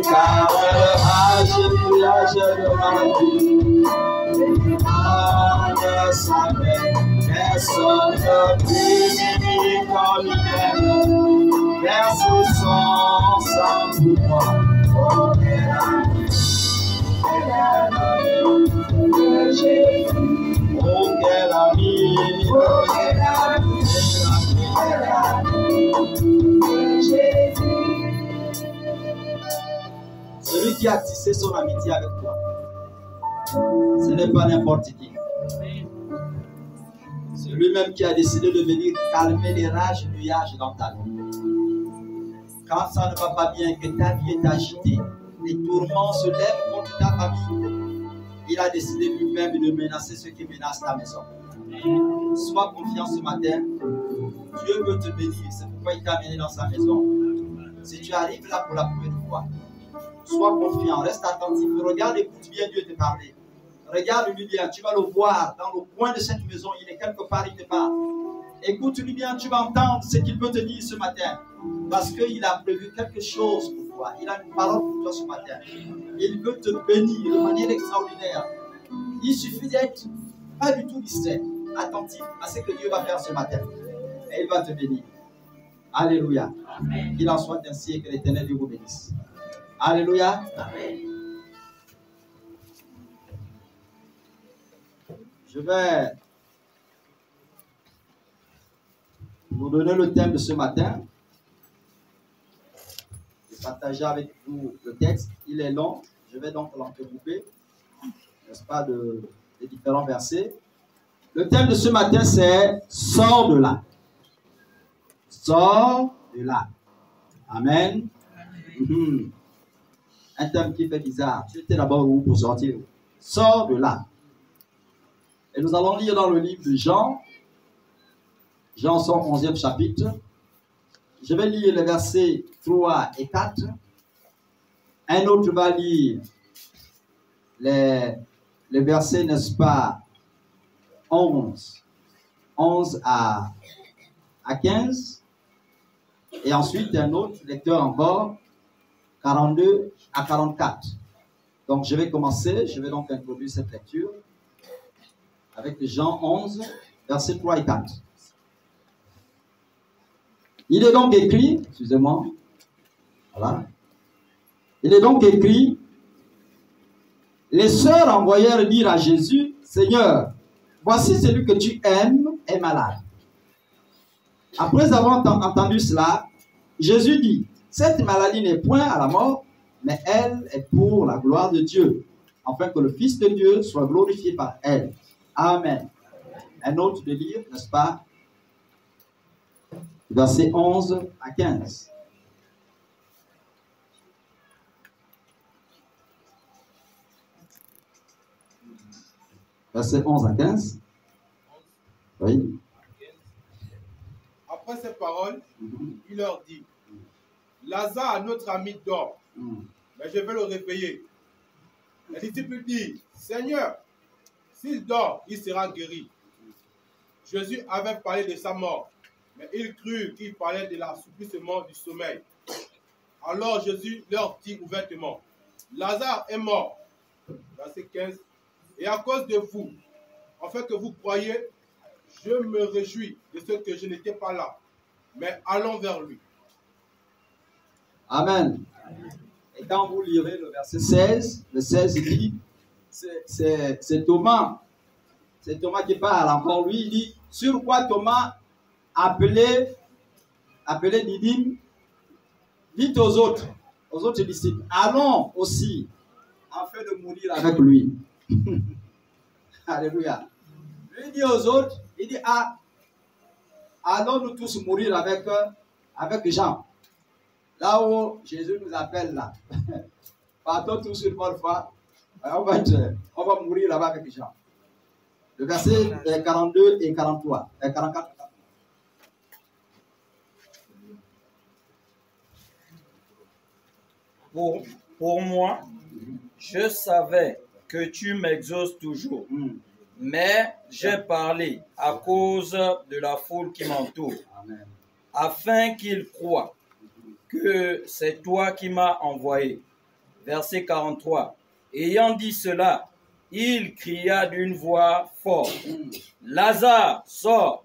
car alléluia, je le marie. Ne savait personne béni comme il aime. Verse son sang pour moi. Oh, quel ami Jésus. Oh, quel ami. Oh, quel ami. Quel ami Jésus. Celui qui a tissé son amitié avec toi, ce n'est pas n'importe qui. C'est lui-même qui a décidé de venir calmer les rages et nuages dans ta vie. Quand ça ne va pas bien, que ta vie est agitée, les tourments se lèvent contre ta famille, il a décidé lui-même de menacer ceux qui menacent ta maison. Sois confiant ce matin. Dieu veut te bénir. C'est pourquoi il t'a amené dans sa maison. Si tu arrives là pour la première fois, sois confiant, reste attentif. Regarde, écoute bien Dieu te parler. Regarde-lui bien, tu vas le voir dans le coin de cette maison. Il est quelque part, il te parle. Écoute-lui bien, tu vas entendre ce qu'il peut te dire ce matin. Parce qu'il a prévu quelque chose pour toi. Il a une parole pour toi ce matin. Il veut te bénir de manière extraordinaire. Il suffit d'être pas du tout distrait, attentif à ce que Dieu va faire ce matin. Et il va te bénir. Alléluia. Qu'il en soit ainsi et que l'Éternel Dieu vous bénisse. Alléluia. Amen. Je vais vous donner le thème de ce matin. Je vais partager avec vous le texte. Il est long. Je vais donc l'entrecouper, n'est-ce pas, des différents versets. Le thème de ce matin, c'est « Sors de là ». Sors de là. Amen. Un thème qui fait bizarre. Tu étais d'abord où pour sortir? Sors de là. Et nous allons lire dans le livre de Jean. Jean son 11e chapitre. Je vais lire les versets 3 et 4. Un autre va lire les versets, n'est-ce pas, 11 à 15. Et ensuite, un autre lecteur encore, 42 à 44. Donc, je vais commencer. Je vais donc introduire cette lecture avec Jean 11, versets 3 et 4. Il est donc écrit, excusez-moi, voilà. Il est donc écrit, les sœurs envoyèrent dire à Jésus, Seigneur, voici celui que tu aimes est malade. Après avoir entendu cela, Jésus dit, cette maladie n'est point à la mort, mais elle est pour la gloire de Dieu, afin que le Fils de Dieu soit glorifié par elle. Amen. Un autre de lire, n'est-ce pas? Versets 11 à 15. Versets 11 à 15. Oui. Après ces paroles, il leur dit, Lazare, notre ami, dort, mais je vais le réveiller. Les disciples disent, Seigneur, s'il dort, il sera guéri. Jésus avait parlé de sa mort, mais ils crurent qu'il parlait de l'assouplissement du sommeil. Alors Jésus leur dit ouvertement, Lazare est mort. Verset 15. Et à cause de vous, en fait que vous croyez, je me réjouis de ce que je n'étais pas là. Mais allons vers lui. Amen. Et quand vous lirez le verset 16, le 16 dit, c'est Thomas. C'est Thomas qui parle encore. Lui, il dit, sur quoi Thomas, appelé Didyme, dit aux autres disciples, allons aussi, afin de mourir avec lui. Alléluia. Lui dit aux autres, il dit, allons nous tous mourir avec Jean. Là où Jésus nous appelle là. Partons tous une bonne fois. On va mourir là-bas avec Jean. Le verset 42 et 43. 44. Pour moi, je savais que tu m'exauces toujours, mais j'ai parlé à cause de la foule qui m'entoure, afin qu'ils croient que c'est toi qui m'as envoyé. Verset 43. Ayant dit cela, il cria d'une voix forte, Lazare, sors.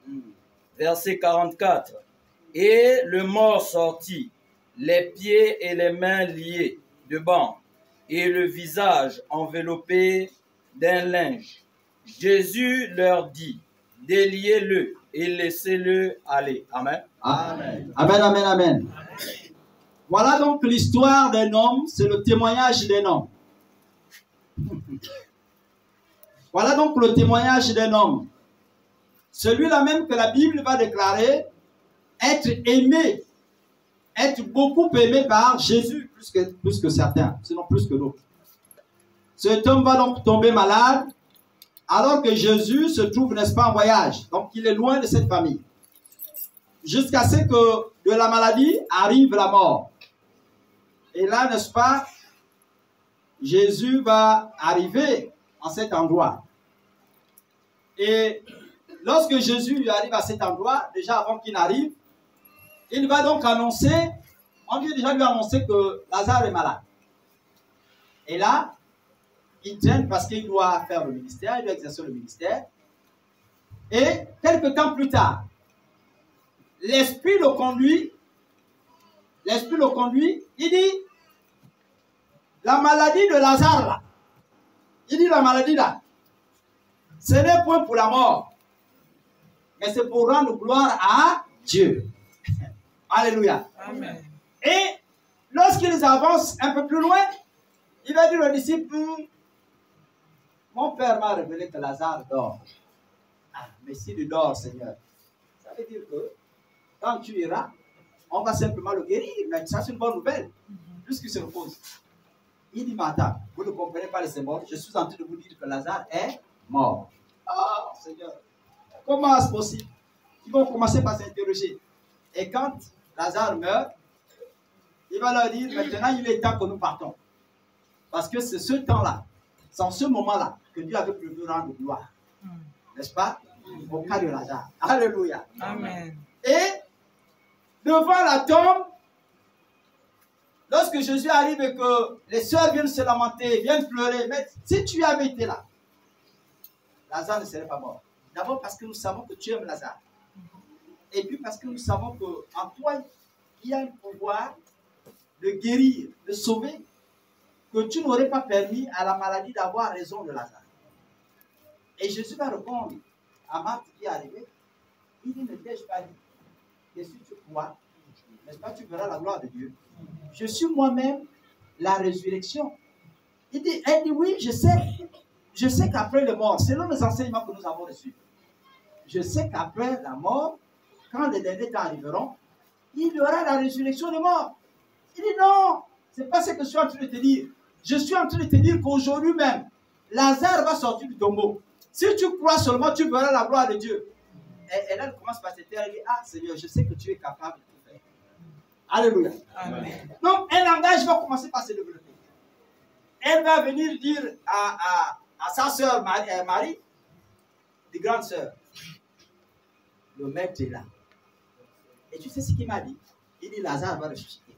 Verset 44. Et le mort sortit, les pieds et les mains liés de bandes, et le visage enveloppé d'un linge. Jésus leur dit, déliez-le et laissez-le aller. Amen. Amen. Amen, amen, amen. Voilà donc l'histoire d'un homme, c'est le témoignage d'un homme. Voilà donc le témoignage d'un homme. Celui-là même que la Bible va déclarer être aimé, être beaucoup aimé par Jésus, plus que certains, sinon plus que d'autres. Cet homme va donc tomber malade, alors que Jésus se trouve, n'est-ce pas, en voyage. Donc il est loin de cette famille. Jusqu'à ce que de la maladie arrive la mort. Et là, n'est-ce pas, Jésus va arriver en cet endroit. Et lorsque Jésus arrive à cet endroit, déjà avant qu'il n'arrive, il va donc annoncer, on vient déjà lui annoncer que Lazare est malade. Et là, il traîne parce qu'il doit faire le ministère, il doit exercer le ministère. Et quelques temps plus tard, l'Esprit le conduit, il dit, la maladie de Lazare là, il dit la maladie là, ce n'est point pour la mort, mais c'est pour rendre gloire à Dieu. Alléluia. Amen. Et lorsqu'ils avancent un peu plus loin, il va dire aux disciples, mon père m'a révélé que Lazare dort. Ah, mais s'il dort, Seigneur, ça veut dire que quand tu iras, on va simplement le guérir. Mais ça, c'est une bonne nouvelle, puisqu'il se repose. Il dit, mais attends, vous ne comprenez pas les symboles, je suis en train de vous dire que Lazare est mort. Oh, Seigneur, comment est-ce possible? Ils vont commencer par s'interroger. Et quand Lazare meurt, il va leur dire, maintenant il est temps que nous partons. Parce que c'est ce temps-là, c'est en ce moment-là que Dieu avait prévu rendre gloire. N'est-ce pas? Au cas de Lazare. Alléluia. Amen. Et devant la tombe, lorsque Jésus arrive et que les sœurs viennent se lamenter, viennent pleurer, mais si tu avais été là, Lazare ne serait pas mort. D'abord parce que nous savons que tu aimes Lazare. Et puis parce que nous savons qu'en toi, il y a un pouvoir de guérir, de sauver, que tu n'aurais pas permis à la maladie d'avoir raison de Lazare. Et Jésus va répondre à Marthe qui est arrivée. Il dit, ne t'ai-je pas dit que si tu crois, n'est-ce pas, tu verras la gloire de Dieu. Je suis moi-même la résurrection. Elle dit, oui, je sais qu'après la mort, selon les enseignements que nous avons reçus, je sais qu'après la mort, quand les derniers temps arriveront, il y aura la résurrection des morts. Il dit, non, ce n'est pas ce que je suis en train de te dire. Je suis en train de te dire qu'aujourd'hui même, Lazare va sortir du tombeau. Si tu crois seulement, tu verras la gloire de Dieu. Et là, elle commence par se taire. Elle dit, ah Seigneur, je sais que tu es capable de tout faire. Alléluia. Amen. Donc, un langage va commencer par se développer. Elle va venir dire à sa sœur Marie, des grandes sœurs, le maître est là. Et tu sais ce qu'il m'a dit? Il dit, Lazare va ressusciter.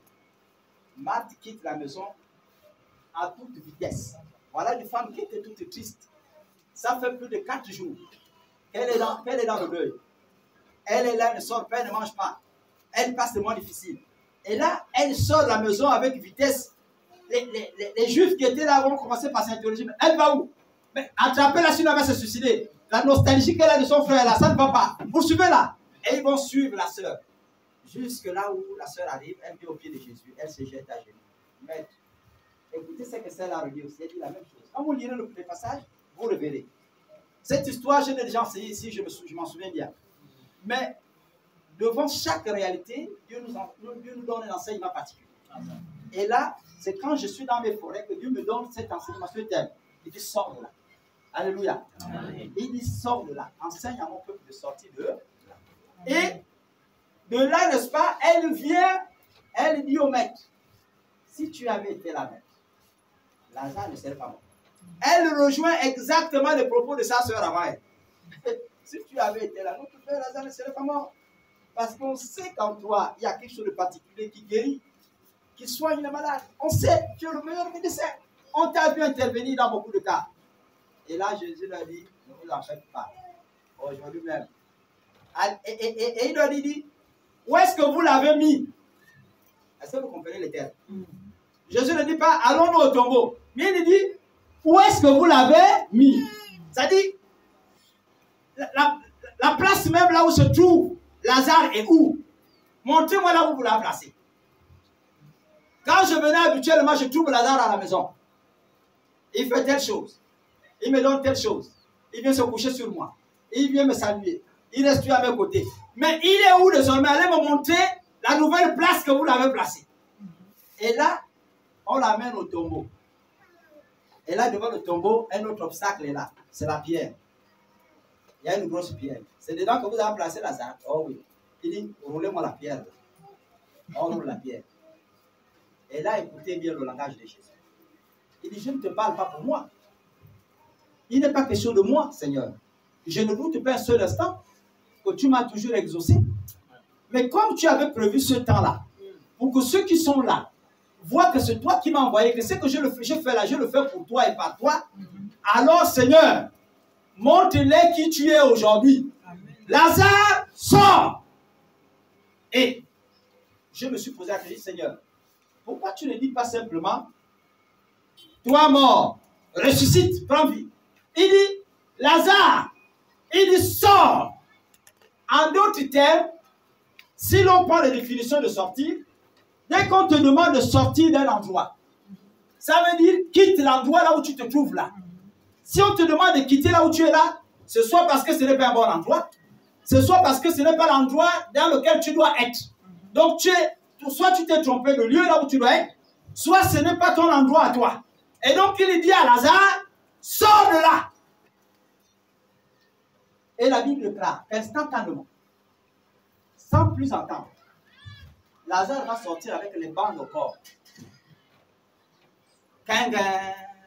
Marthe quitte la maison à toute vitesse. Voilà une femme qui était toute triste. Ça fait plus de 4 jours qu'elle est dans le deuil. Elle est là, elle ne sort pas, elle ne mange pas. Elle passe des mois difficiles. Et là, elle sort de la maison avec vitesse. Les Juifs qui étaient là vont commencer par s'interroger. Elle va où? Mais attrapez-la, sinon elle va se suicider. La nostalgie qu'elle a de son frère, là, ça ne va pas. Poursuivez-la. Et ils vont suivre la sœur. Jusque là où la sœur arrive, elle vient au pied de Jésus. Elle se jette à genoux. Maître, écoutez ce que celle a redit aussi. Elle dit la même chose. Quand vous lirez le passage, vous le verrez. Cette histoire, je l'ai déjà enseignée ici, je m'en souviens bien. Mais devant chaque réalité, Dieu nous donne un enseignement particulier. Et là, c'est quand je suis dans mes forêts que Dieu me donne cet enseignement, ce thème. Il dit, sors de là. Alléluia. Amen. Il dit, sors de là. Enseigne à mon peuple de sortir de là. Et de là, n'est-ce pas, elle vient, elle dit au maître, si tu avais été là, maître, Lazare ne serait pas mort. Elle rejoint exactement les propos de sa sœur avant elle. Si tu avais été là, notre frère Lazare ne serait pas mort. Parce qu'on sait qu'en toi, il y a quelque chose de particulier qui guérit. qui soigne les malades. On sait, tu es le meilleur médecin. On t'a vu intervenir dans beaucoup de cas. Et là, Jésus leur dit, ne vous en faites pas. Aujourd'hui même. Et il leur dit, où est-ce que vous l'avez mis? Est-ce que vous comprenez les termes? Jésus ne dit pas, allons-nous au tombeau. Mais il dit, où est-ce que vous l'avez mis? C'est-à-dire, la place même là où se trouve Lazare est où? Montrez-moi là où vous l'avez placé. Quand je venais habituellement, je trouve Lazare à la maison. Il fait telle chose. Il me donne telle chose. Il vient se coucher sur moi. Il vient me saluer. Il reste à mes côtés. Mais il est où désormais? Allez me montrer la nouvelle place que vous l'avez placée. Et là, on l'amène au tombeau. Et là, devant le tombeau, un autre obstacle est là. C'est la pierre. Il y a une grosse pierre. C'est dedans que vous avez placé Lazare. Oh oui. Il dit, roulez-moi la pierre. On roule la pierre. Et là, écoutez bien le langage de Jésus. Il dit, je ne te parle pas pour moi. Il n'est pas question de moi, Seigneur. Je ne doute pas un seul instant que tu m'as toujours exaucé. Mais comme tu avais prévu ce temps-là, pour que ceux qui sont là voient que c'est toi qui m'as envoyé, que ce que je fais là, je le fais pour toi et par toi, alors, Seigneur, montre-les qui tu es aujourd'hui. Lazare, sors! Et je me suis posé la question, Seigneur, pourquoi tu ne dis pas simplement, toi mort, ressuscite, prends vie? Il dit, Lazare, il dit, sors. En d'autres termes, si l'on prend la définition de sortir, dès qu'on te demande de sortir d'un endroit, ça veut dire, quitte l'endroit là où tu te trouves là. Si on te demande de quitter là où tu es là, c'est soit parce que ce n'est pas un bon endroit, c'est soit parce que ce n'est pas l'endroit dans lequel tu dois être. Donc, soit tu t'es trompé de lieu là où tu dois être, soit ce n'est pas ton endroit à toi. Et donc, il dit à Lazare, sors de là. Et la Bible déclare instantanément, sans plus entendre, Lazare va sortir avec les bandes au corps.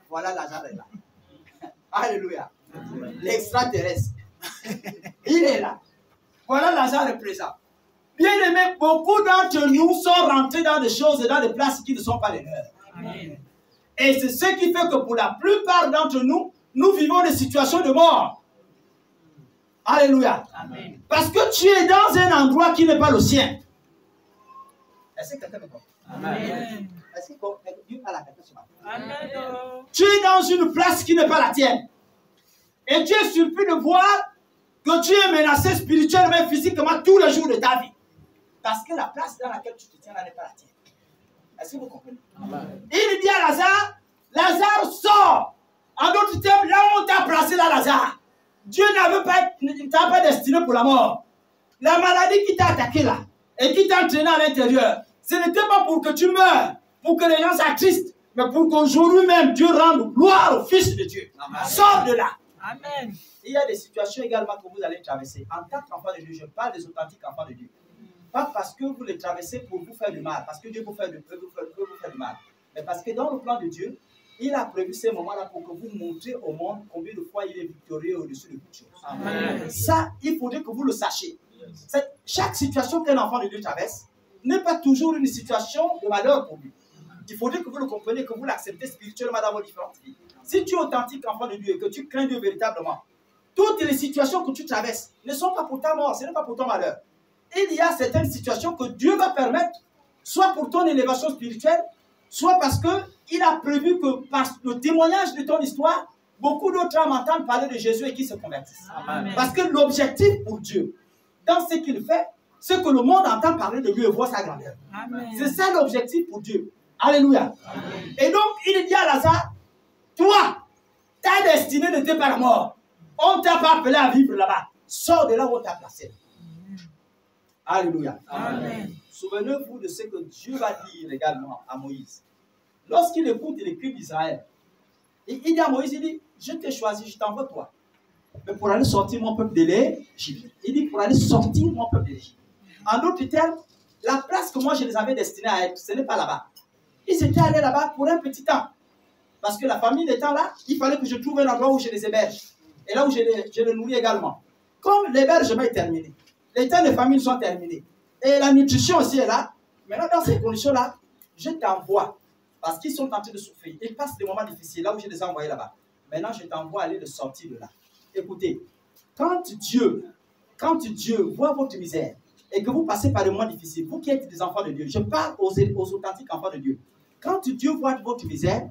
Voilà, Lazare est là. Alléluia. L'extraterrestre. Il est là. Voilà, Lazare est présent. Bien aimé, beaucoup d'entre nous sont rentrés dans des choses et dans des places qui ne sont pas les leurs. Amen. Et c'est ce qui fait que pour la plupart d'entre nous, nous vivons des situations de mort. Alléluia. Amen. Parce que tu es dans un endroit qui n'est pas le sien. Est-ce que quelqu'un me comprend? Amen. Est-ce que Dieu parle à quelqu'un ce matin? Amen. Tu es dans une place qui n'est pas la tienne. Et tu es surpris de voir que tu es menacé spirituellement et physiquement tous les jours de ta vie. Parce que la place dans laquelle tu te tiens là n'est pas la tienne. Est-ce que vous comprenez? Amen. Il dit à Lazare, Lazare sort. En d'autres termes, là où on t'a placé là, Lazare, Dieu ne t'a pas destiné pour la mort. La maladie qui t'a attaqué là et qui t'a entraîné à l'intérieur, ce n'était pas pour que tu meurs, pour que les gens s'attristent, mais pour qu'aujourd'hui même Dieu rende gloire au Fils de Dieu. Amen. Sors de là. Amen. Il y a des situations également que vous allez traverser. En tant qu'enfant de Dieu, je parle des authentiques enfants de Dieu. Pas parce que vous les traversez pour vous faire du mal, parce que Dieu peut vous faire du mal, mais parce que dans le plan de Dieu, il a prévu ces moments-là pour que vous montriez au monde combien de fois il est victorieux au-dessus de toutes choses. Amen. Ça, il faudrait que vous le sachiez. Chaque situation qu'un enfant de Dieu traverse n'est pas toujours une situation de malheur pour lui. Il faudrait que vous le compreniez, que vous l'acceptez spirituellement dans vos différentes vies. Si tu es authentique enfant de Dieu et que tu crains Dieu véritablement, toutes les situations que tu traverses ne sont pas pour ta mort, ce n'est pas pour ton malheur. Il y a certaines situations que Dieu va permettre, soit pour ton élévation spirituelle, soit parce qu'il a prévu que par le témoignage de ton histoire, beaucoup d'autres âmes entendent parler de Jésus et qui se convertissent. Amen. Parce que l'objectif pour Dieu, dans ce qu'il fait, c'est que le monde entend parler de lui et voit sa grandeur. C'est ça l'objectif pour Dieu. Alléluia. Amen. Et donc, il dit à Lazare, toi, ta destinée n'était pas la mort. On ne t'a pas appelé à vivre là-bas. Sors de là où on t'a placé. Alléluia. Amen. Souvenez-vous de ce que Dieu va dire également à Moïse. Lorsqu'il écoute les cris d'Israël, il dit à Moïse, il dit, je t'ai choisi, je t'envoie toi. Mais pour aller sortir mon peuple de l'Égypte. Il dit, pour aller sortir mon peuple de l'Égypte. En d'autres termes, la place que moi je les avais destinés à être, ce n'est pas là-bas. Ils étaient allés là-bas pour un petit temps. Parce que la famille étant là, il fallait que je trouve un endroit où je les héberge. Et là où je les nourris également. Comme l'hébergement est terminé, les temps de famille sont terminés, et la nutrition aussi est là, maintenant dans ces conditions-là, je t'envoie, parce qu'ils sont en train de souffrir. Ils passent des moments difficiles, là où je les ai envoyés là-bas. Maintenant, je t'envoie aller de sortir de là. Écoutez, quand Dieu voit votre misère et que vous passez par des moments difficiles, vous qui êtes des enfants de Dieu, je parle aux authentiques enfants de Dieu. Quand Dieu voit votre misère,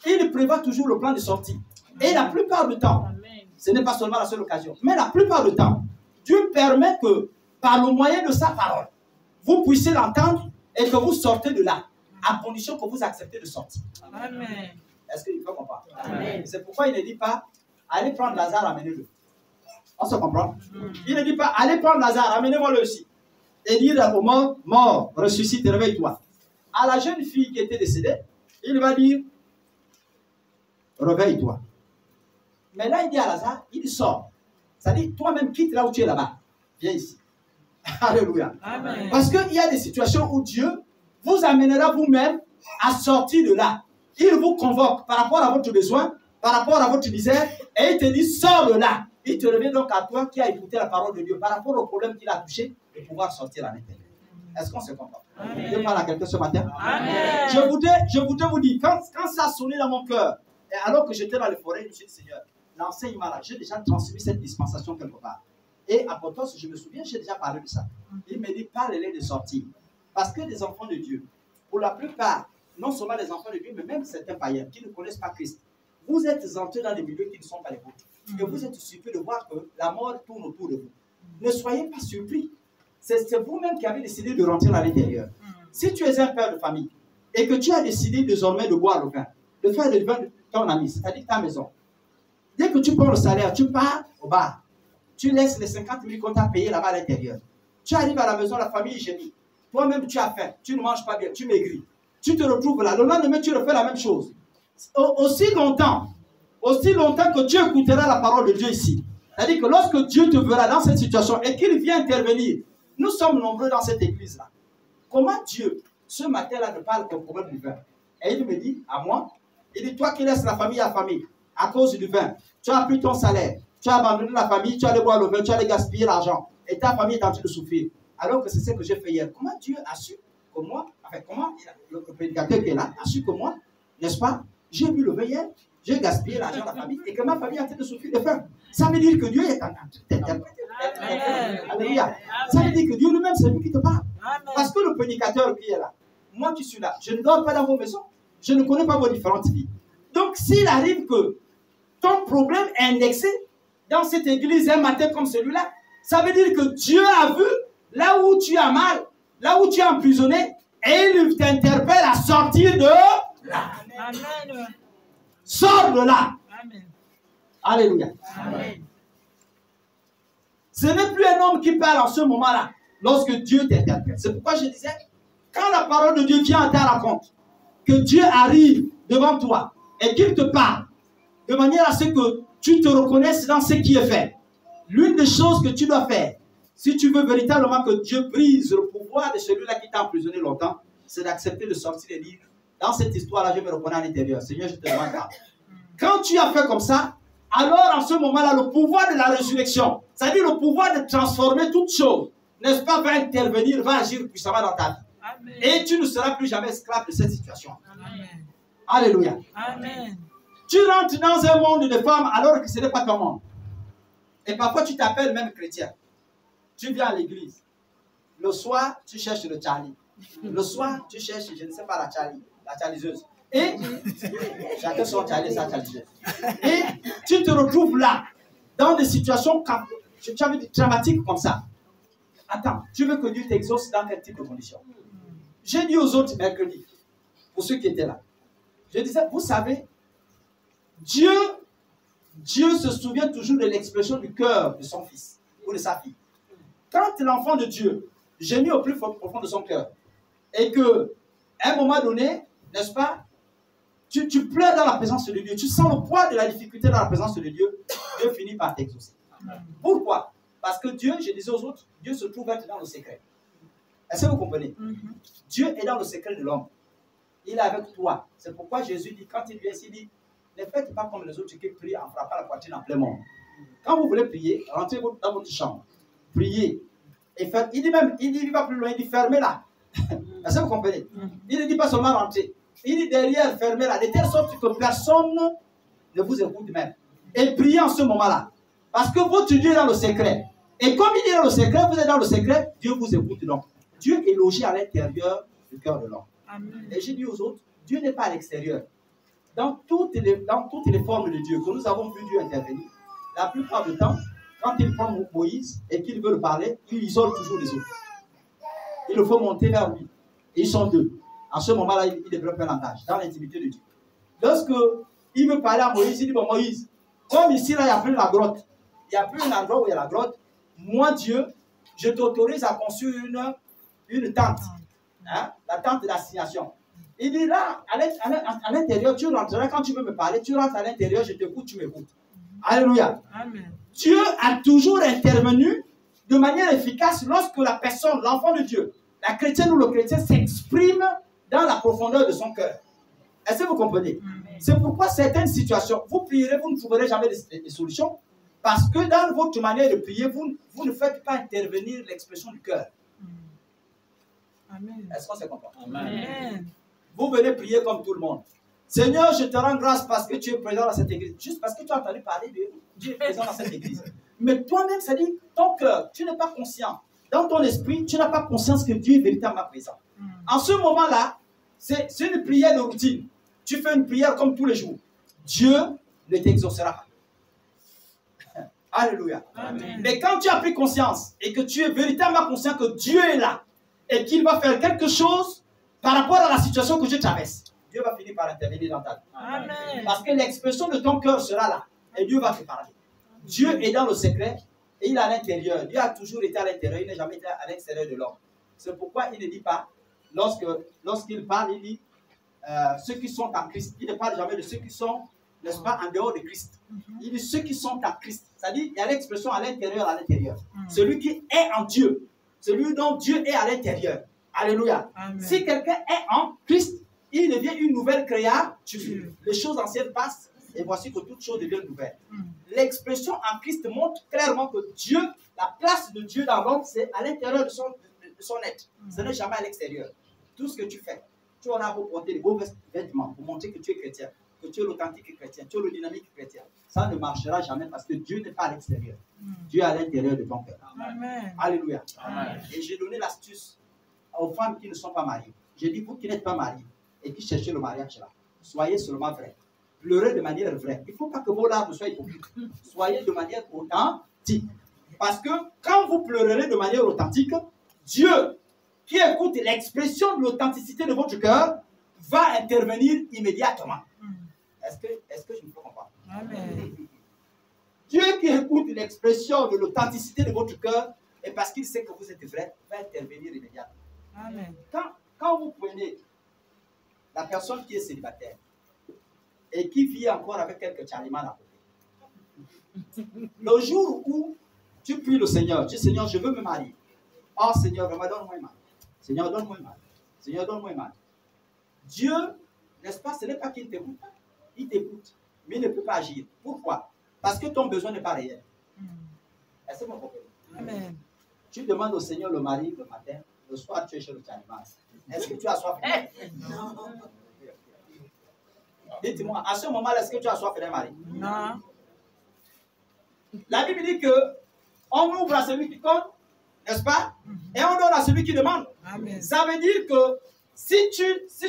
il prévoit toujours le plan de sortie. Et la plupart du temps, ce n'est pas seulement la seule occasion, mais la plupart du temps, Dieu permet que, par le moyen de sa parole, vous puissiez l'entendre et que vous sortez de là, à condition que vous acceptez de sortir. Amen. Est-ce qu'il faut comprendre? C'est pourquoi il ne dit pas, allez prendre Lazare, amenez-le. On se comprend? Il ne dit pas, allez prendre Lazare, amenez-moi-le aussi. Et dire au mort, mort, ressuscite, réveille-toi. À la jeune fille qui était décédée, il va dire, réveille-toi. Mais là, il dit à Lazare, il sort. C'est-à-dire, toi-même, quitte là où tu es là-bas. Viens ici. Alléluia. Amen. Parce qu'il y a des situations où Dieu vous amènera vous-même à sortir de là. Il vous convoque par rapport à votre besoin, par rapport à votre misère, et il te dit, sors de là. Il te revient donc à toi qui a écouté la parole de Dieu par rapport au problème qu'il a touché, de pouvoir sortir à l'intérieur. Est-ce qu'on se comprend? Dieu parle à quelqu'un ce matin. Amen. Je voudrais vous dire, quand ça a sonné dans mon cœur, et alors que j'étais dans les forêts, je me suis dit, Seigneur, l'enseignement là, j'ai déjà transmis cette dispensation quelque part. Et à Potos, je me souviens, j'ai déjà parlé de ça. Il me dit, parlez-les de sortir. Parce que les enfants de Dieu, pour la plupart, non seulement les enfants de Dieu, mais même certains païens qui ne connaissent pas Christ, vous êtes entrés dans des milieux qui ne sont pas les vôtres. Et vous êtes surpris de voir que la mort tourne autour de vous. Ne soyez pas surpris. C'est vous-même qui avez décidé de rentrer à l'intérieur. Si tu es un père de famille et que tu as décidé désormais de boire le vin, de faire le vin de ton ami, c'est-à-dire ta maison, dès que tu prends le salaire, tu pars au bar. Tu laisses les 50 000 qu'on t'a payé là-bas à l'intérieur. Tu arrives à la maison, la famille gémit. Toi-même, tu as faim. Tu ne manges pas bien. Tu maigris. Tu te retrouves là. Le lendemain, tu refais la même chose. Aussi longtemps que tu écouteras la parole de Dieu ici. C'est-à-dire que lorsque Dieu te verra dans cette situation et qu'il vient intervenir, nous sommes nombreux dans cette église-là. Comment Dieu, ce matin-là, ne parle qu'au problème du vin? Et il me dit, à moi, il dit, toi qui laisses la famille à cause du vin, tu as pris ton salaire, tu as abandonné la famille, tu allais boire le vin, tu allais gaspiller l'argent, et ta famille est en train de souffrir. Alors que c'est ce que j'ai fait hier. Comment Dieu a su que moi, enfin, comment le prédicateur qui est là a su que moi, n'est-ce pas, j'ai bu le vin hier, j'ai gaspillé l'argent de la famille, et que ma famille est en train de souffrir de faim. Ça veut dire que Dieu est en train de t'interpréter. Alléluia. Ça veut dire que Dieu lui-même, c'est lui qui te parle. Parce que le prédicateur qui est là, moi qui suis là, je ne dors pas dans vos maisons, je ne connais pas vos différentes vies. Donc, s'il arrive que ton problème est indexé dans cette église un matin comme celui-là, ça veut dire que Dieu a vu là où tu as mal, là où tu es emprisonné, et il t'interpelle à sortir de là. Amen. Sors de là. Amen. Alléluia. Amen. Ce n'est plus un homme qui parle en ce moment-là, lorsque Dieu t'interpelle. C'est pourquoi je disais, quand la parole de Dieu vient à ta rencontre, que Dieu arrive devant toi et qu'il te parle, de manière à ce que tu te reconnaisses dans ce qui est fait. L'une des choses que tu dois faire, si tu veux véritablement que Dieu brise le pouvoir de celui-là qui t'a emprisonné longtemps, c'est d'accepter de sortir et dire, dans cette histoire-là, je me reconnais à l'intérieur. Seigneur, je te demande grâce. Quand tu as fait comme ça, alors en ce moment-là, le pouvoir de la résurrection, c'est-à-dire le pouvoir de transformer toute chose, n'est-ce pas, va intervenir, va agir puissamment dans ta vie. Amen. Et tu ne seras plus jamais esclave de cette situation. Amen. Alléluia. Amen. Tu rentres dans un monde de femmes alors que ce n'est pas ton monde. Et parfois, tu t'appelles même chrétien. Tu viens à l'église. Le soir, tu cherches le Charlie. Le soir, tu cherches, je ne sais pas, la charliseuse. Et chacun son Charlie, sa charliseuse. Et tu te retrouves là, dans des situations dramatiques comme ça. Attends, tu veux que Dieu t'exauce dans quel type de conditions? J'ai dit aux autres mercredi, pour ceux qui étaient là, je disais, vous savez, Dieu se souvient toujours de l'expression du cœur de son fils ou de sa fille. Quand l'enfant de Dieu gémit au plus profond de son cœur et que, à un moment donné, n'est-ce pas, tu pleures dans la présence de Dieu, tu sens le poids de la difficulté dans la présence de Dieu, Dieu finit par t'exaucer. Pourquoi? Parce que Dieu, je disais aux autres, Dieu se trouve être dans le secret. Est-ce que vous comprenez? Dieu est dans le secret de l'homme. Il est avec toi. C'est pourquoi Jésus dit, quand il vient ici, il dit, ne faites pas comme les autres qui prient en frappant la poitrine en plein monde. Quand vous voulez prier, rentrez dans votre chambre. Priez. Et faites, il dit, il va plus loin, il dit, fermez-la. Est-ce que vous comprenez? Il ne dit pas seulement rentrer. Il dit derrière, fermez-la, de telle sorte que personne ne vous écoute même. Et priez en ce moment-là. Parce que votre Dieu est dans le secret. Et comme il est dans le secret, vous êtes dans le secret, Dieu vous écoute donc. Dieu est logé à l'intérieur du cœur de l'homme. Et j'ai dit aux autres, Dieu n'est pas à l'extérieur. Dans toutes les formes de Dieu que nous avons vu Dieu intervenir, la plupart du temps, quand il prend Moïse et qu'il veut le parler, il isole toujours les autres. Il le faut monter vers lui. Et ils sont deux. En ce moment-là, il développe un langage dans l'intimité de Dieu. Lorsque il veut parler à Moïse, il dit, bon Moïse, comme ici, là, il n'y a plus la grotte. Il n'y a plus un endroit où il y a la grotte. Moi, Dieu, je t'autorise à construire une tente. Hein? La tente d'assignation. Il dit là, à l'intérieur, tu rentreras quand tu veux me parler, tu rentres à l'intérieur, je t'écoute, tu m'écoutes. Alléluia. Amen. Dieu a toujours intervenu de manière efficace lorsque la personne, l'enfant de Dieu, la chrétienne ou le chrétien s'exprime dans la profondeur de son cœur. Est-ce que vous comprenez? C'est pourquoi certaines situations, vous prierez, vous ne trouverez jamais de solutions, parce que dans votre manière de prier, vous ne faites pas intervenir l'expression du cœur. Amen. Est-ce qu'on se comprend? Amen. Vous venez prier comme tout le monde. Seigneur, je te rends grâce parce que tu es présent dans cette église. Juste parce que tu as entendu parler de Dieu est présent dans cette église. Mais toi-même, ça dit, ton cœur, tu n'es pas conscient. Dans ton esprit, tu n'as pas conscience que Dieu est véritablement présent. En ce moment-là, c'est une prière de routine. Tu fais une prière comme tous les jours. Dieu ne t'exaucera pas. Alléluia. Amen. Mais quand tu as pris conscience et que tu es véritablement conscient que Dieu est là et qu'il va faire quelque chose par rapport à la situation que tu traverses, Dieu va finir par intervenir dans ta vie. Amen. Parce que l'expression de ton cœur sera là et Dieu va te parler. Dieu est dans le secret et il est à l'intérieur. Dieu a toujours été à l'intérieur, il n'a jamais été à l'extérieur de l'homme. C'est pourquoi il ne dit pas, lorsqu'il parle, il dit ceux qui sont en Christ. Il ne parle jamais de ceux qui sont, n'est-ce pas, en dehors de Christ. Il dit ceux qui sont en Christ. C'est-à-dire, il y a l'expression à l'intérieur, Celui qui est en Dieu. Celui dont Dieu est à l'intérieur. Alléluia. Amen. Si quelqu'un est en Christ, il devient une nouvelle créature. Les choses anciennes passent et voici que toutes choses deviennent nouvelles. L'expression en Christ montre clairement que Dieu, la place de Dieu dans l'homme, c'est à l'intérieur de son être. Ce n'est jamais à l'extérieur. Tout ce que tu fais, tu auras beau porter les beaux vêtements pour montrer que tu es chrétien, que tu es l'authentique chrétien, tu es le dynamique chrétien. Ça ne marchera jamais parce que Dieu n'est pas à l'extérieur. Dieu est à l'intérieur de ton cœur. Amen. Alléluia. Amen. Et j'ai donné l'astuce aux femmes qui ne sont pas mariées. J'ai dit, vous qui n'êtes pas mariés et qui cherchez le mariage là, soyez seulement vrais. Pleurez de manière vraie. Il ne faut pas que vos larmes soient hypocrites. Soyez de manière authentique. Parce que quand vous pleurerez de manière authentique, Dieu, qui écoute l'expression de l'authenticité de votre cœur, va intervenir immédiatement. Est-ce que je me peux comprendre? Amen. Dieu qui écoute l'expression de l'authenticité de votre cœur, et parce qu'il sait que vous êtes vrai, va intervenir immédiatement. Amen. Quand vous prenez la personne qui est célibataire et qui vit encore avec quelques chalimans à côté, le jour où tu pries le Seigneur, tu dis Seigneur, je veux me marier. Oh Seigneur, vraiment donne-moi un mari. Seigneur, donne-moi un mari. Seigneur, donne-moi un mari. Dieu, n'est-ce pas, ce n'est pas qu'il ne t'écoute pas. Il t'écoute, mais il ne peut pas agir. Pourquoi? Parce que ton besoin n'est pas réel. Est-ce que vous comprenez? Amen. Tu demandes au Seigneur le mari le matin, le soir tu es chez le chalimans. Est-ce que tu as soif? Non. Dites-moi, à ce moment-là, est-ce que tu as soif d'un mari? Non. La Bible dit que on ouvre à celui qui compte, n'est-ce pas? Et on donne à celui qui demande. Amen. Ça veut dire que si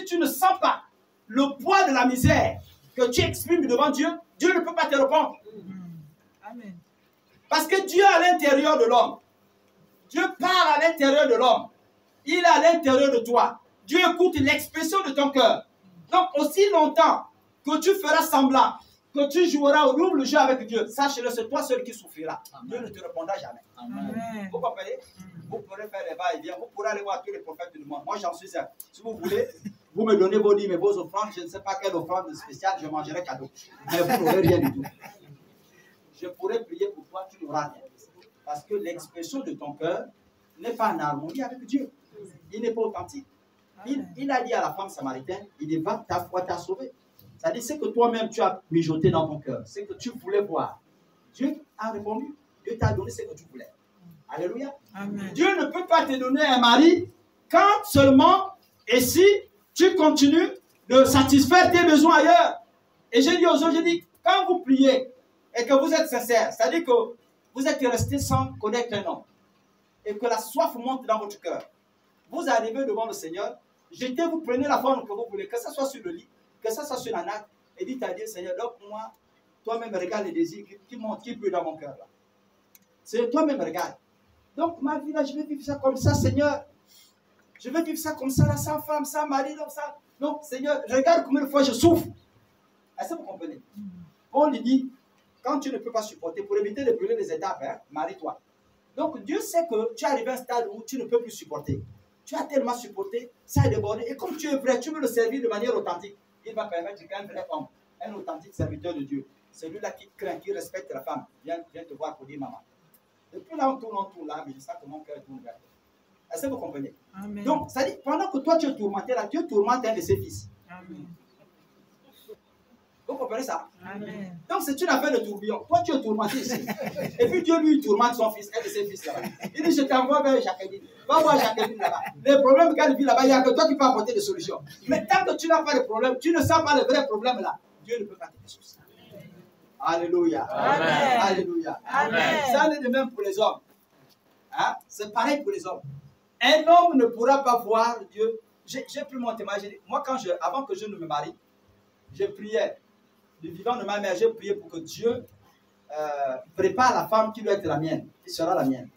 tu ne sens pas le poids de la misère que tu exprimes devant Dieu, Dieu ne peut pas te répondre. Amen. Parce que Dieu est à l'intérieur de l'homme. Dieu parle à l'intérieur de l'homme. Il est à l'intérieur de toi. Dieu écoute l'expression de ton cœur. Donc, aussi longtemps que tu feras semblant, que tu joueras au double jeu avec Dieu, sache-le, c'est toi seul qui souffrira. Dieu ne te répondra jamais. Amen. Vous comprenez? Vous pourrez faire les va-et-vient. Vous pourrez aller voir tous les prophètes du monde. Moi, j'en suis un. Si vous voulez, vous me donnez vos dîmes et vos offrandes. Je ne sais pas quelle offrande spéciale, je mangerai cadeau. Mais vous n'aurez rien du tout. Je pourrais prier pour toi, tu n'auras rien. Parce que l'expression de ton cœur n'est pas en harmonie avec Dieu. Il n'est pas authentique. Il a dit à la femme samaritaine, il dit, va, ta foi t'a sauvé. C'est-à-dire, c'est que toi-même tu as mijoté dans ton cœur. C'est que tu voulais voir. Dieu a répondu. Dieu t'a donné ce que tu voulais. Alléluia. Amen. Dieu ne peut pas te donner un mari Quand seulement, et si tu continues de satisfaire tes besoins ailleurs. Et j'ai dit aux autres, j'ai dit, quand vous priez et que vous êtes sincère, c'est-à-dire que vous êtes resté sans connaître un homme, et que la soif monte dans votre cœur, vous arrivez devant le Seigneur, vous prenez la forme que vous voulez, que ce soit sur le lit, que ce soit sur la natte, et dites à Dieu, Seigneur, donc moi, toi-même regarde les désirs qui montent, qui brûlent dans mon cœur là. C'est toi-même regarde. Donc ma vie là, je vais vivre ça comme ça, Seigneur. Je vais vivre ça comme ça, là, sans femme, sans mari, comme ça. Non, Seigneur, regarde combien de fois je souffre. Est-ce que vous comprenez? On lui dit, quand tu ne peux pas supporter, pour éviter de brûler les étapes, hein, marie-toi. Donc Dieu sait que tu es arrivé à un stade où tu ne peux plus supporter. Tu as tellement supporté, ça a débordé. Et comme tu es vrai, tu veux le servir de manière authentique. Il va permettre qu'un vrai homme, un authentique serviteur de Dieu, celui-là qui craint, qui respecte la femme, vient te voir pour dire maman. Depuis là, on tourne là, mais je sens que mon cœur tourne vers toi. Est-ce que vous comprenez? Amen. Donc, ça dit, pendant que toi tu es tourmenté là, Dieu tourmente un de ses fils. Amen. Vous comprenez ça? Amen. Donc, c'est une affaire de tourbillon. Toi, tu es tourmenté ici. Et puis Dieu lui tourmente son fils, un de ses fils là-bas. Il dit, je t'envoie vers Jacqueline. Va voir Jacqueline là-bas. Les problèmes qu'elle vit là-bas, il n'y a que toi qui peux apporter des solutions. Mais tant que tu n'as pas de problème, tu ne sens pas le vrai problème là, Dieu ne peut pas te soucier. Alléluia. Amen. Alléluia. Amen. Ça en est de même pour les hommes. Hein? C'est pareil pour les hommes. Un homme ne pourra pas voir Dieu. J'ai pris mon témoignage. Moi, avant que je ne me marie, je priais. Du vivant de ma mère, j'ai prié pour que Dieu prépare la femme qui doit être la mienne, qui sera la mienne.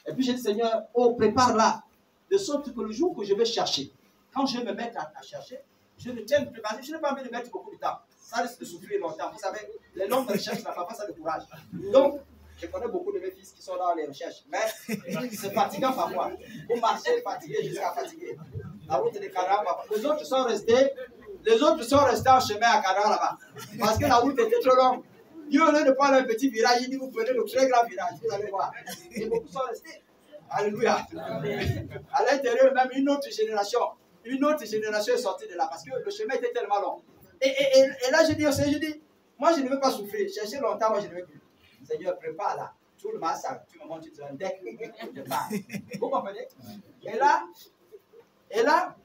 Et puis j'ai dit, Seigneur, oh, prépare-la, de sorte que le jour que je vais chercher, quand je vais me mettre à chercher, je ne tiens de préparer, je n'ai pas envie de mettre beaucoup de temps. Ça risque de souffrir longtemps. Vous savez, les longues recherches, la papa, ça décourage. Donc, je connais beaucoup de mes fils qui sont dans les recherches, mais c'est fatigant parfois. Vous marchez fatigué jusqu'à fatiguer. La route de Canara, les autres sont restés en chemin à Canara là-bas. Parce que la route était trop longue. Dieu, au lieu de prendre un petit virage, il dit vous prenez le très grand virage. Vous allez voir. Et beaucoup sont restés. Alléluia. À l'intérieur, même une autre génération est sortie de là parce que le chemin était tellement long. Et là, je dis au Seigneur, moi je ne veux pas souffrir. Chercher longtemps, moi je ne veux plus. Seigneur, prépare là. Tout le massacre, tu me montres un deck, je pars. Vous comprenez? Et là,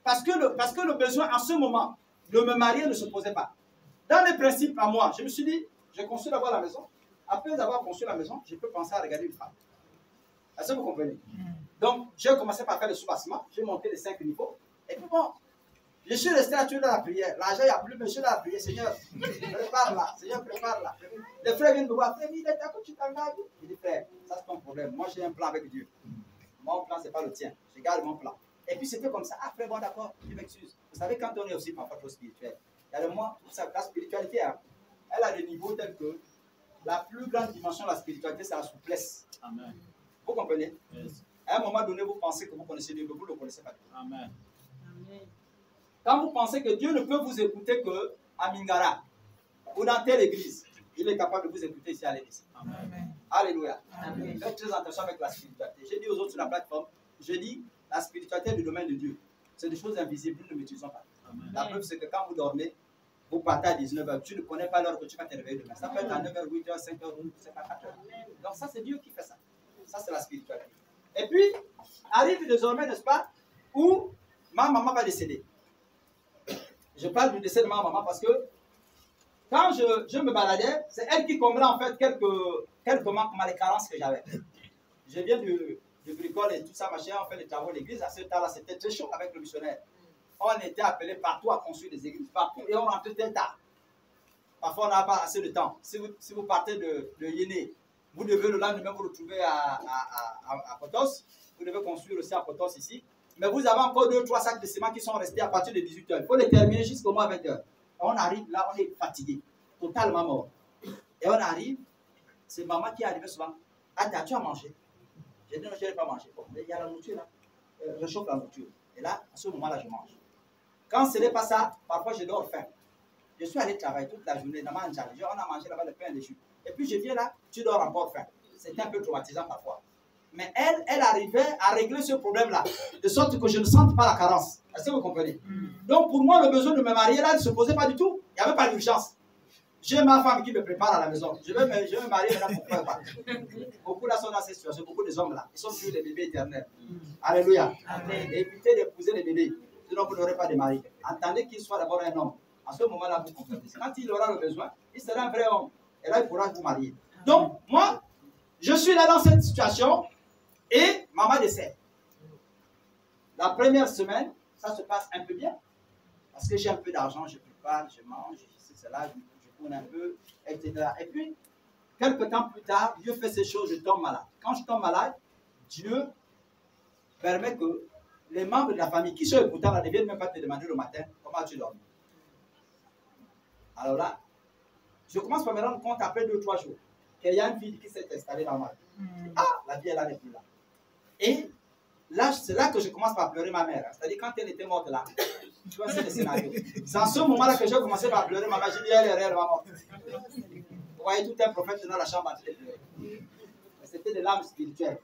parce que le besoin en ce moment de me marier ne se posait pas. Dans mes principes à moi, je me suis dit, je construis d'abord la maison. Après avoir construit la maison, je peux penser à regarder une femme. Est-ce que vous comprenez? Donc, j'ai commencé par faire le sous-bassement, j'ai monté les 5 niveaux. Et puis bon, je suis resté là, tu es dans la prière. L'argent, il n'y a plus, mais je suis dans la prière. Seigneur, prépare-la. Seigneur, prépare-la. Les frères viennent me voir. Frère, il est à côté, tu t'engages. Je dis, frère, ça c'est ton problème. Moi, j'ai un plan avec Dieu. Mon plan, ce n'est pas le tien. Je garde mon plan. Et puis, c'était comme ça. Ah, frère, bon, d'accord, je m'excuse. Vous savez, quand on est aussi parfois trop spirituel, il y a le moins, la spiritualité, hein, elle a des niveaux tels que la plus grande dimension de la spiritualité, c'est la souplesse. Amen. Vous comprenez? Yes. À un moment donné, vous pensez que vous connaissez Dieu, mais vous ne le connaissez pas. Amen. Quand vous pensez que Dieu ne peut vous écouter que à Mingara ou dans telle église, il est capable de vous écouter ici à l'église. Amen. Alléluia. Amen. Faites très attention avec la spiritualité. J'ai dit aux autres sur la plateforme, je dis la spiritualité est du domaine de Dieu. C'est des choses invisibles, nous ne m'utilisons pas. Amen. La preuve, c'est que quand vous dormez, vous partez à 19h, tu ne connais pas l'heure que tu vas te réveiller demain. Ça peut être à 9h, 8h, 5h, 5h, 4h. Donc ça, c'est Dieu qui fait ça. Ça, c'est la spiritualité. Et puis, arrive désormais, n'est-ce pas, où ma maman va décéder. Je parle du décès de ma maman parce que quand je me baladais, c'est elle qui comblait en fait quelques manques, les carences que j'avais. Je viens du bricole et tout ça, machin, on fait les travaux de l'église. À ce temps-là, c'était très chaud avec le missionnaire. On était appelés partout à construire des églises, partout, et on rentrait très tard. Parfois, on n'a pas assez de temps. Si vous partez de Yéné, vous devez le lendemain vous retrouver à Potos. Vous devez construire aussi à Potos ici. Mais vous avez encore 2-3 sacs de ciment qui sont restés à partir de 18h. Il faut les terminer jusqu'au moins 20h. On arrive là, on est fatigué, totalement mort. Et on arrive, c'est maman qui arrive souvent. Ah, tu as mangé? J'ai dit non, je n'ai pas mangé. Bon, mais il y a la nourriture là. Je chauffe la nourriture. Et là, à ce moment-là, je mange. Quand ce n'est pas ça, parfois je dors faim. Je suis allé travailler toute la journée dans ma njali. On a mangé là-bas le pain et les jus. Et puis je viens là, tu dors encore faim. C'était un peu traumatisant parfois. Mais elle arrivait à régler ce problème-là, de sorte que je ne sente pas la carence. Est-ce que vous comprenez? Donc pour moi, le besoin de me marier là ne se posait pas du tout. Il n'y avait pas d'urgence. J'ai ma femme qui me prépare à la maison. Je vais me marier maintenant pour faire quoi? Beaucoup là sont dans cette situation. Beaucoup des hommes là, ils sont sur les bébés éternels. Alléluia. Amen. Évitez d'épouser les bébés. Sinon vous n'aurez pas de mari. Attendez qu'il soit d'abord un homme. À ce moment-là, vous comprenez. Quand il aura le besoin, il sera un vrai homme. Et là, il pourra vous marier. Donc, moi, je suis là dans cette situation et maman décède. La première semaine, ça se passe un peu bien. Parce que j'ai un peu d'argent, je prépare, je mange, c'est cela, je tourne un peu, etc. Et puis, quelques temps plus tard, Dieu fait ces choses, je tombe malade. Quand je tombe malade, Dieu permet que les membres de la famille qui sont écoutants ne viennent même pas te demander le matin comment tu dors. Alors là, je commence par me rendre compte après 2 ou 3 jours qu'il y a une fille qui s'est installée dans ma vie. Ah, la vie, elle n'est plus là. Et là, c'est là que je commence par pleurer ma mère. C'est-à-dire, quand elle était morte là, tu vois, c'est le scénario. C'est en ce moment-là que j'ai commencé par pleurer ma mère. J'ai dit, elle est réellement morte. Vous voyez, tout un prophète dans la chambre en train de pleurer. C'était de l'âme spirituelle.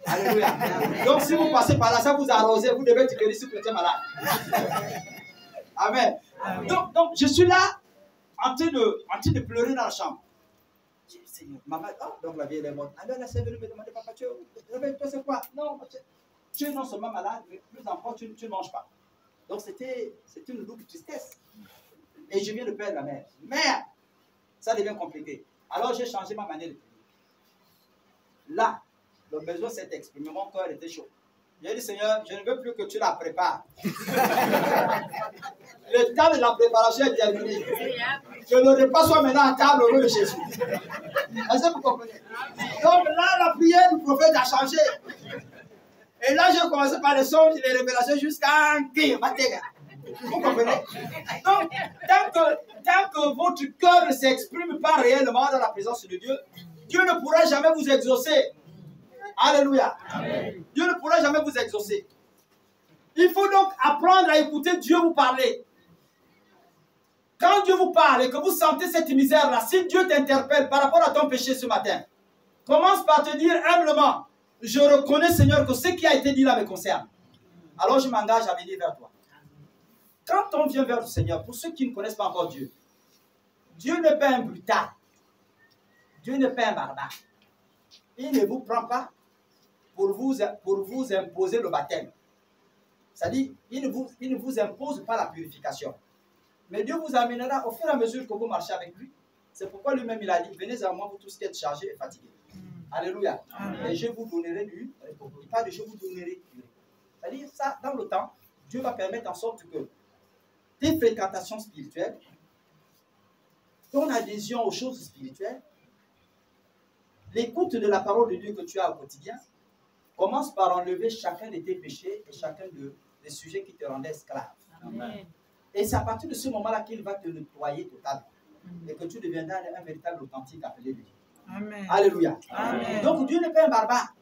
Alléluia. Donc, si vous passez par là, ça vous arrosez, vous devez être guéri si vous êtes malade. Amen. Donc, je suis là en train de pleurer dans la chambre. J'ai dit, Seigneur, maman, oh, donc la vieille est morte. Alors elle s'est venue me demander, papa, toi c'est quoi? Non, tu es non seulement malade, mais plus encore, tu ne manges pas. Donc c'était une double tristesse. Et je viens de perdre la mère. Mère, ça devient compliqué. Alors j'ai changé ma manière de prier. Là, le besoin s'est exprimé, mon cœur était chaud. J'ai dit, Seigneur, je ne veux plus que tu la prépares. Le temps de la préparation est terminé. Que le repas soit maintenant à table au nom de Jésus. Est-ce que vous comprenez? Donc là, la prière du prophète a changé. Et là, j'ai commencé par les songes et les révélations jusqu'à un qui. Vous comprenez? Donc, tant que votre cœur ne s'exprime pas réellement dans la présence de Dieu, Dieu ne pourra jamais vous exaucer. Alléluia. Amen. Dieu ne pourra jamais vous exaucer. Il faut donc apprendre à écouter Dieu vous parler. Quand Dieu vous parle et que vous sentez cette misère-là, si Dieu t'interpelle par rapport à ton péché ce matin, commence par te dire humblement, je reconnais, Seigneur, que ce qui a été dit là me concerne. Alors je m'engage à venir vers toi. Quand on vient vers le Seigneur, pour ceux qui ne connaissent pas encore Dieu, Dieu n'est pas un brutal. Dieu n'est pas un barbare. Il ne vous prend pas pour vous imposer le baptême. C'est-à-dire, il ne vous impose pas la purification. Mais Dieu vous amènera au fur et à mesure que vous marchez avec lui. C'est pourquoi lui-même il a dit, venez à moi vous tous qui êtes chargés et fatigués. Alléluia. Et je vous donnerai du repos. Il parle de je vous donnerai du repos. C'est-à-dire, ça, dans le temps, Dieu va permettre en sorte que tes fréquentations spirituelles, ton adhésion aux choses spirituelles, l'écoute de la parole de Dieu que tu as au quotidien, commence par enlever chacun de tes péchés et chacun des sujets qui te rendaient esclave. Amen. Et c'est à partir de ce moment-là qu'il va te nettoyer totalement. Et que tu deviendras un véritable authentique appelé de Dieu. Amen. Alléluia. Amen. Donc Dieu n'est pas un barbare.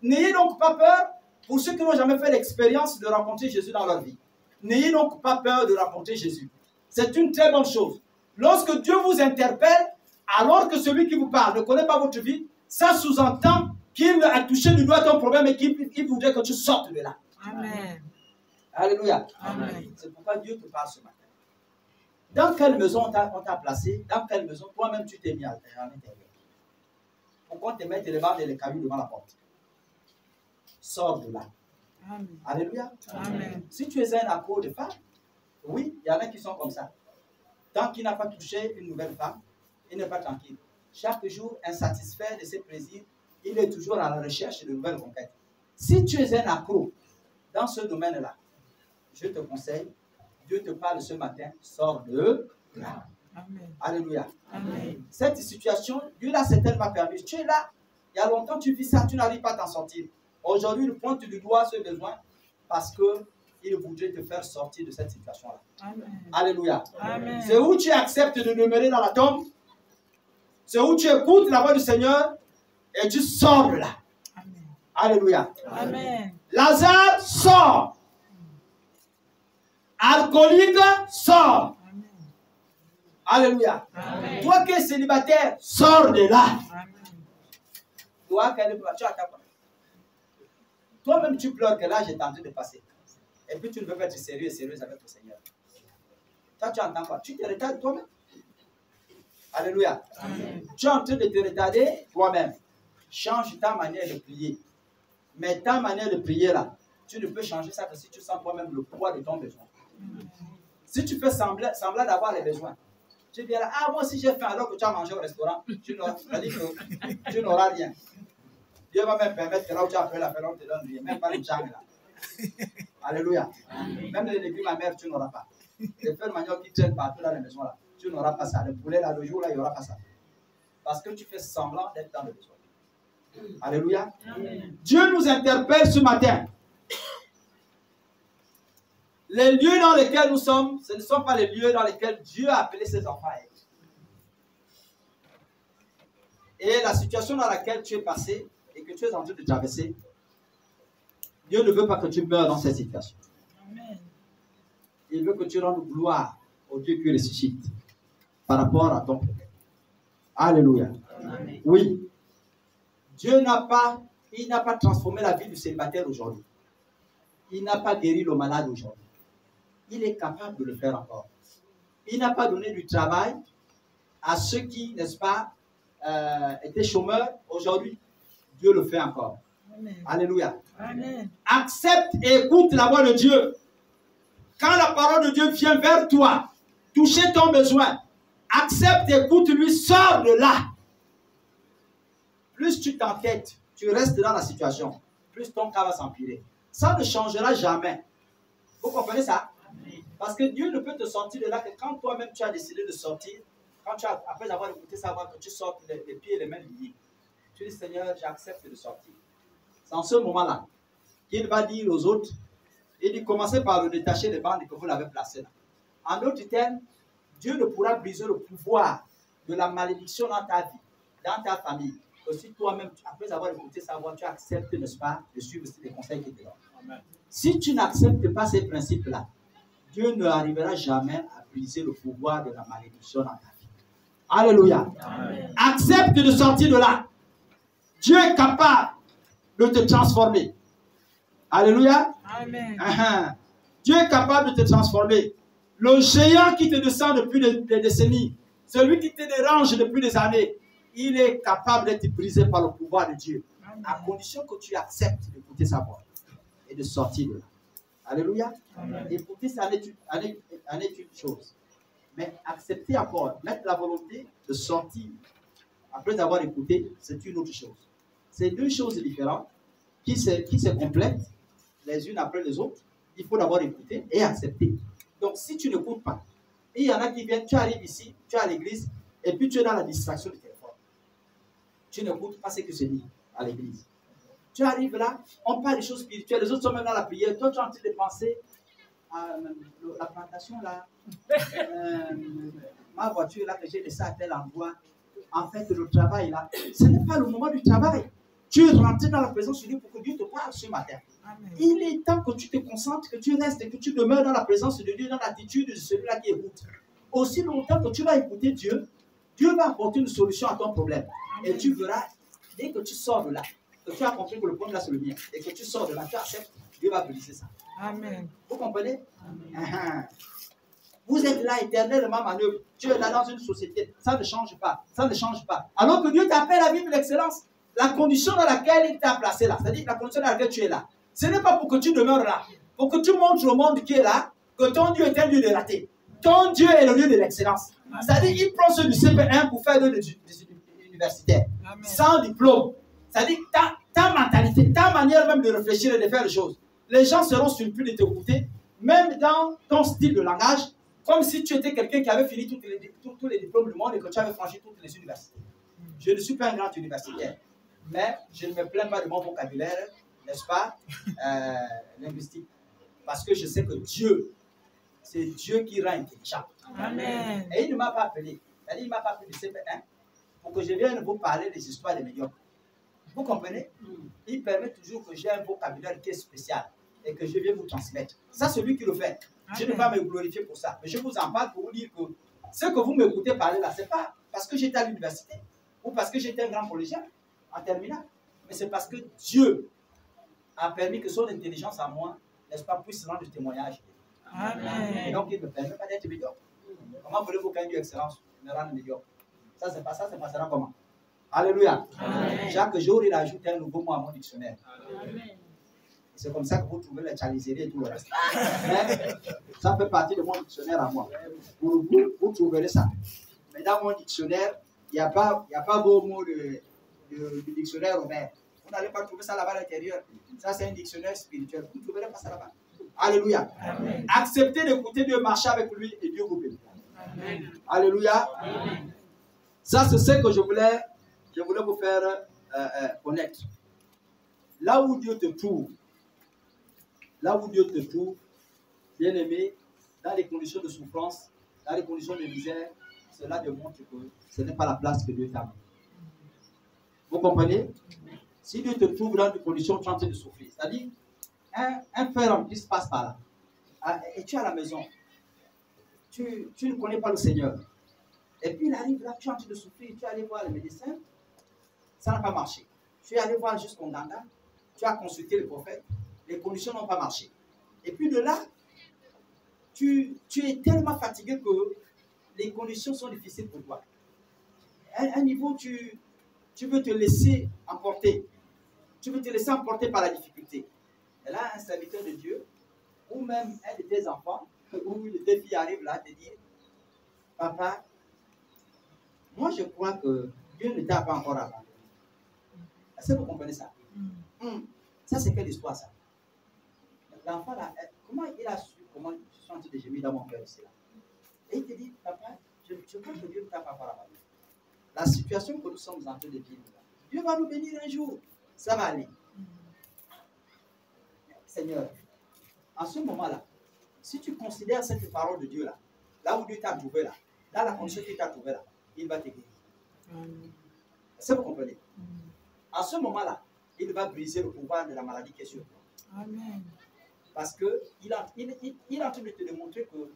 N'ayez donc pas peur pour ceux qui n'ont jamais fait l'expérience de rencontrer Jésus dans leur vie. N'ayez donc pas peur de rencontrer Jésus. C'est une très bonne chose. Lorsque Dieu vous interpelle, alors que celui qui vous parle ne connaît pas votre vie, ça sous-entend qu'il a touché du doigt ton problème et qu'il voudrait que tu sortes de là. Amen. Alléluia. Amen. C'est pourquoi Dieu te parle ce matin. Dans quelle maison on t'a placé? Dans quelle maison toi-même tu t'es mis à l'intérieur? Pourquoi te mettre les barres et les cailloux devant la porte? Sors de là. Amen. Alléluia. Amen. Si tu es un accro de femme, oui, il y en a qui sont comme ça. Tant qu'il n'a pas touché une nouvelle femme, il n'est pas tranquille. Chaque jour, insatisfait de ses plaisirs, il est toujours à la recherche de nouvelles conquêtes. Si tu es un accro dans ce domaine-là, je te conseille, Dieu te parle ce matin, sors de là. Amen. Alléluia. Amen. Cette situation, Dieu l'a certainement permis. Tu es là, il y a longtemps tu vis ça, tu n'arrives pas à t'en sortir. Aujourd'hui, il pointe du doigt ce besoin parce qu'il voudrait te faire sortir de cette situation-là. Alléluia. Amen. C'est où tu acceptes de demeurer dans la tombe. C'est où tu écoutes la voix du Seigneur et tu sors de là. Amen. Alléluia. Amen. Lazare sort. Alcoolique sort. Amen. Alléluia. Amen. Toi qui es célibataire, sors de là. Amen. Toi qui es toi-même tu pleures que là j'ai tenté de passer. Et puis tu ne veux pas être sérieux et sérieuse avec le Seigneur. Toi tu entends quoi? Tu te retardes toi-même. Alléluia. Amen. Tu es en train de te retarder toi-même. Change ta manière de prier. Mais ta manière de prier là, tu ne peux changer ça que si tu sens toi-même le poids de ton besoin. Si tu fais semblant d'avoir les besoins, tu dis là, ah moi si j'ai faim alors que tu as mangé au restaurant, tu n'auras rien. Dieu va même permettre que là où tu as fait la faim, on te donne rien, même pas le jang là. Alléluia. Même les légumes amers, tu n'auras pas. Les feuilles de manioc qui traînent partout dans les maisons là, tu n'auras pas ça. Le poulet là, le jour là, il n'y aura pas ça. Parce que tu fais semblant d'être dans le besoin. Alléluia. Amen. Dieu nous interpelle ce matin. Les lieux dans lesquels nous sommes, ce ne sont pas les lieux dans lesquels Dieu a appelé ses enfants à être. Et la situation dans laquelle tu es passé et que tu es en train de traverser, Dieu ne veut pas que tu meurs dans cette situation. Amen. Il veut que tu rendes gloire au Dieu qui ressuscite par rapport à ton problème. Alléluia. Amen. Oui. Dieu n'a pas transformé la vie du célibataire aujourd'hui. Il n'a pas guéri le malade aujourd'hui. Il est capable de le faire encore. Il n'a pas donné du travail à ceux qui, n'est-ce pas, étaient chômeurs aujourd'hui. Dieu le fait encore. Amen. Alléluia. Amen. Accepte et écoute la voix de Dieu. Quand la parole de Dieu vient vers toi, toucher ton besoin, accepte et écoute-lui, sors de là. Plus tu t'entêtes, tu restes dans la situation, plus ton cas va s'empirer. Ça ne changera jamais. Vous comprenez ça? Parce que Dieu ne peut te sortir de là que quand toi-même tu as décidé de sortir, après avoir écouté sa voix, que tu sortes les pieds et les mains liés. Tu dis, Seigneur, j'accepte de sortir. C'est en ce moment-là qu'il va dire aux autres, il dit, commencez par le détacher des bandes que vous l'avez placé là. En d'autres termes, Dieu ne pourra briser le pouvoir de la malédiction dans ta vie, dans ta famille. Que si toi-même, après avoir écouté sa voix, tu acceptes, n'est-ce pas, de suivre les conseils qu'il te donne. Si tu n'acceptes pas ces principes-là, Dieu n'arrivera jamais à briser le pouvoir de la malédiction dans ta vie. Alléluia. Amen. Accepte de sortir de là. Dieu est capable de te transformer. Alléluia. Amen. Dieu est capable de te transformer. Le géant qui te descend depuis des décennies, celui qui te dérange depuis des années, il est capable d'être brisé par le pouvoir de Dieu. Amen. À condition que tu acceptes d'écouter sa voix et de sortir de là. Alléluia. Amen. Écouter, ça n'est une chose. Mais accepter encore, mettre la volonté de sortir après avoir écouté, c'est une autre chose. C'est deux choses différentes qui se complètent les unes après les autres. Il faut d'abord écouter et accepter. Donc, si tu n'écoutes pas, et il y en a qui viennent, tu arrives ici, tu es à l'église, et puis tu es dans la distraction du téléphone. Tu n'écoutes pas ce que se dit à l'église. Tu arrives là, on parle des choses spirituelles, les autres sont même dans la prière. Toi, tu es en train de penser à la plantation là, ma voiture là que j'ai laissée à tel endroit. En fait, le travail là, ce n'est pas le moment du travail. Tu es rentré dans la présence de Dieu pour que Dieu te parle ce matin. Amen. Il est temps que tu te concentres, que tu restes et que tu demeures dans la présence de Dieu, dans l'attitude de celui-là qui écoute. Aussi longtemps que tu vas écouter Dieu, Dieu va apporter une solution à ton problème. Et tu verras, dès que tu sors de là, que tu as compris que le problème là c'est le mien, et que tu sors de là, tu acceptes, Dieu va briser ça. Amen. Vous comprenez? Vous êtes là éternellement manœuvre. Tu es là dans une société. Ça ne change pas. Ça ne change pas. Alors que Dieu t'appelle à vivre l'excellence. La condition dans laquelle il t'a placé là, c'est-à-dire la condition dans laquelle tu es là, ce n'est pas pour que tu demeures là. Pour que tu montres au monde qui est là que ton Dieu est un Dieu de raté. Ton Dieu est le Dieu de l'excellence. C'est-à-dire qu'il prend ceux du CP1 pour faire des universitaires. Amen. Sans diplôme. C'est-à-dire ta mentalité, ta manière même de réfléchir et de faire les choses. Les gens seront surpris de t'écouter, même dans ton style de langage, comme si tu étais quelqu'un qui avait fini tous les diplômes du monde et que tu avais franchi toutes les universités. Je ne suis pas un grand universitaire, mais je ne me plains pas de mon vocabulaire, n'est-ce pas, linguistique. Parce que je sais que Dieu, c'est Dieu qui rend intelligent. Amen. Et il ne m'a pas appelé, c'est-à-dire il ne m'a pas appelé de CP1 pour que je vienne vous parler des histoires des médiocres. Vous comprenez? Il permet toujours que j'ai un vocabulaire qui est spécial et que je viens vous transmettre. Ça, c'est lui qui le fait. Je ne vais pas me glorifier pour ça. Mais je vous en parle pour vous dire que ce que vous m'écoutez parler là, ce n'est pas parce que j'étais à l'université ou parce que j'étais un grand collégien en terminale. Mais c'est parce que Dieu a permis que son intelligence en moi, n'est-ce pas, puisse rendre le témoignage. Et Amen. donc, il ne me permet pas d'être médiocre. Comment voulez-vous qu'un Dieu excellence me rende médiocre? Ça, c'est pas ça, ça passera comment? Alléluia. Amen. Chaque jour, il ajoute un nouveau mot à mon dictionnaire. Amen. C'est comme ça que vous trouvez les chaliseries et tout le reste. Mais ça fait partie de mon dictionnaire à moi. Vous trouverez ça. Mais dans mon dictionnaire, il n'y a pas vos mots du dictionnaire romain. Vous n'allez pas trouver ça là-bas à l'intérieur. Ça, c'est un dictionnaire spirituel. Vous ne trouverez pas ça là-bas. Alléluia. Amen. Acceptez d'écouter Dieu, marcher avec lui et Dieu vous bénit. Amen. Alléluia. Amen. Ça, c'est ce que je voulais vous faire connaître. Là où Dieu te trouve, bien aimé, dans les conditions de souffrance, dans les conditions de misère, cela démontre que ce n'est pas la place que Dieu t'a mis. Vous comprenez? Si Dieu te trouve dans des conditions où tu es en train de souffrir, c'est-à-dire, un frère en Christ passe par là, et tu es à la maison, tu ne connais pas le Seigneur, et puis il arrive là, tu es en train de souffrir, tu es allé voir le médecin, ça n'a pas marché. Tu es allé voir jusqu'au Ganda, tu as consulté le prophète, les conditions n'ont pas marché. Et puis de là, tu es tellement fatigué que les conditions sont difficiles pour toi. À un niveau, tu veux te laisser emporter. Tu veux te laisser emporter par la difficulté. Et là, un serviteur de Dieu, ou même un de tes enfants, ou une de tes filles arrive là te dire, papa, moi je crois que Dieu ne t'a pas encore abandonné. Est-ce que vous comprenez ça? Ça, c'est quelle histoire ça? L'enfant là, comment il a su, comment je suis en train de gémir dans mon cœur ici là? Et il te dit, papa, je crois que Dieu ne t'a pas encore abandonné. La situation que nous sommes en train de vivre là, Dieu va nous bénir un jour. Ça va aller. Seigneur, en ce moment-là, si tu considères cette parole de Dieu là, là où Dieu t'a trouvé là, dans la condition qu'il t'a trouvé là, il va te guérir. Est-ce que vous comprenez? En ce moment-là, il va briser le pouvoir de la maladie qui est sur toi. Amen. Parce qu'il est en train de te démontrer que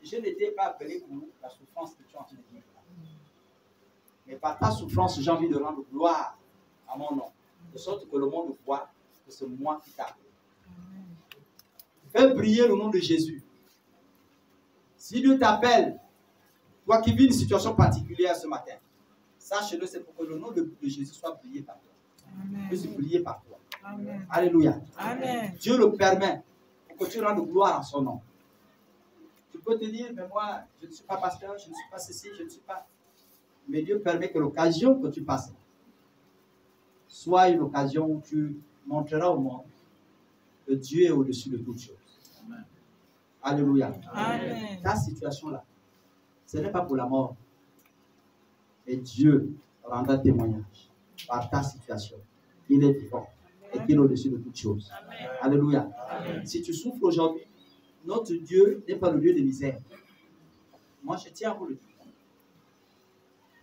je n'étais pas appelé pour la souffrance que tu es en train de vivre là. Mais par ta souffrance, j'ai envie de rendre gloire à mon nom. De sorte que le monde voit que c'est moi qui t'ai appelé. Fais briller le nom de Jésus. Si Dieu t'appelle, toi qui vis une situation particulière ce matin, sache-le, c'est pour que le nom de Jésus soit brillé par toi. Amen. Puisse briller par toi. Amen. Alléluia. Amen. Dieu le permet pour que tu rendes gloire en son nom. Tu peux te dire, mais moi, je ne suis pas pasteur, je ne suis pas ceci, je ne suis pas... Mais Dieu permet que l'occasion que tu passes soit une occasion où tu montreras au monde que Dieu est au-dessus de toutes choses. Amen. Alléluia. Amen. Ta situation-là, ce n'est pas pour la mort. Et Dieu rendra témoignage par ta situation. Il est vivant et qu'il est au-dessus de toutes choses. Amen. Alléluia. Amen. Si tu souffres aujourd'hui, notre Dieu n'est pas le Dieu de misère. Moi, je tiens à vous le dire.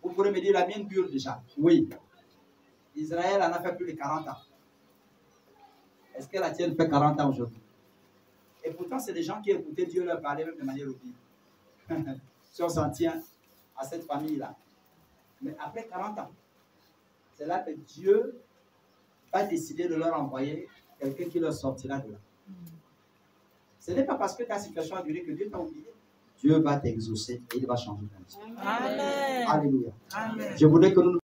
Vous pourrez me dire, la mienne dure déjà. Oui. Israël en a fait plus de 40 ans. Est-ce que la tienne fait 40 ans aujourd'hui? Et pourtant, c'est des gens qui écoutaient Dieu leur parler même de manière audible. Si on s'en tient à cette famille-là. Mais après 40 ans, c'est là que Dieu va décider de leur envoyer quelqu'un qui leur sortira de là. Ce n'est pas parce que ta situation a duré que Dieu t'a oublié. Dieu va t'exaucer et il va changer ta vie. Amen. Alléluia. Amen. Je voudrais que nous